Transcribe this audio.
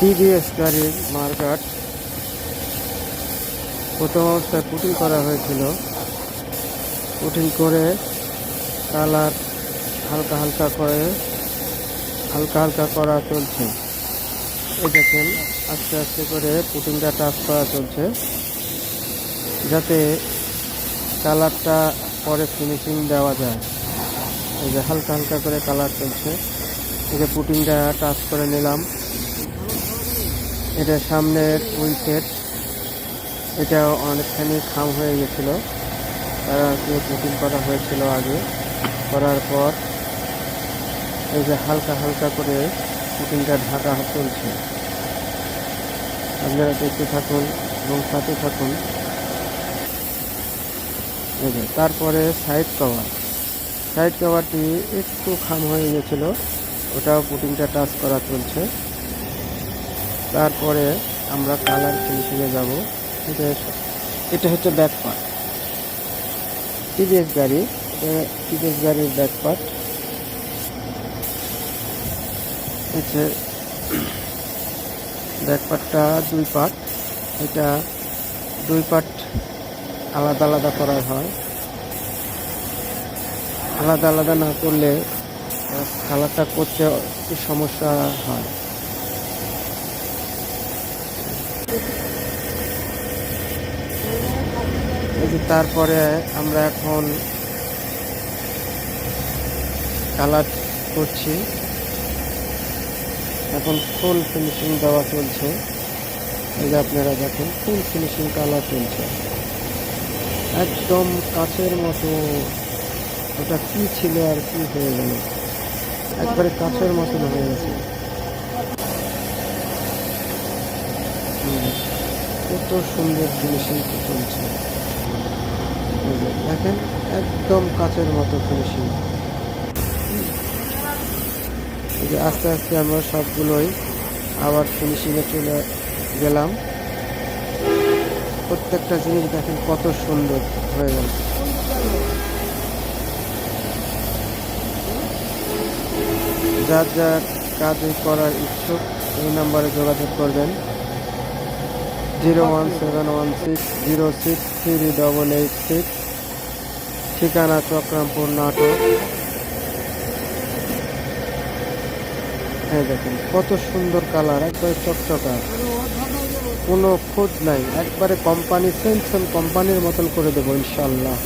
TVS গাড়ির মার্কাট প্রথম অবস্থায় পুটিং করা হয়েছিল। পুটিং করে কালার হালকা হালকা করা চলছে। এই দেখেন আস্তে আস্তে করে পুটিংটা টাচ করা চলছে, যাতে কালারটা পরে ফিনিশিং দেওয়া যায়। এই যে হালকা করে কালার চলছে। এই যে পুটিংটা টাচ করে নিলাম। এটা সামনের উইন্ডশেড, এটা অনেকখানি খাম হয়ে গেছিলো, তারা পুটিং করা হয়েছিল আগে। করার পর এই যে হালকা করে পুটিংটা ঢাকা চলছে। আপনারা দেখতে থাকুন এবং সাথে থাকুন। এই যে তারপরে সাইড কভারটি একটু খাম হয়ে গেছিল, ওটাও পুটিংটা টাচ করা চলছে। তারপরে আমরা কালার ফিনিশিংয়ে যাব। এটা হচ্ছে ব্যাক পার্ট, টিভিএস গাড়ির ব্যাক পার্ট। হচ্ছে ব্যাক পার্টটা 2 পার্ট। এটা 2 পার্ট আলাদা করা হয়। আলাদা না করলে কালারটা করতে একটু সমস্যা হয়। এই যে তারপরে আমরা এখন কালার করছি। এখন ফুল ফিনিশিং দেওয়া চলছে। এই যে আপনারা দেখেন ফুল ফিনিশিং কালার চলছে, একদম কাচের মতো। ওটা কি ছিল আর কি হয়ে গেল, একবারে কাচের মতন হয়ে গেছে। কত সুন্দর ফিনিশিং চলছে, দেখেন একদম কাচের মতো ফিনিশিং। এই যে আস্তে আস্তে আমরা সবগুলোই আবার ফিনিশিংয়ে চলে গেলাম। প্রত্যেকটা জিনিস দেখেন কত সুন্দর হয়ে গেল। যার কাজ করার ইচ্ছুক এই নাম্বারে যোগাযোগ করবেন 01716063886। ঠিকানা চক্রামপুর, নাটক। হ্যাঁ দেখেন কত সুন্দর কালার, একবারে চকচকা, কোনো খোঁজ নাই। একবারে কোম্পানি সেম কোম্পানির মতন করে দেবো ইনশাল্লাহ।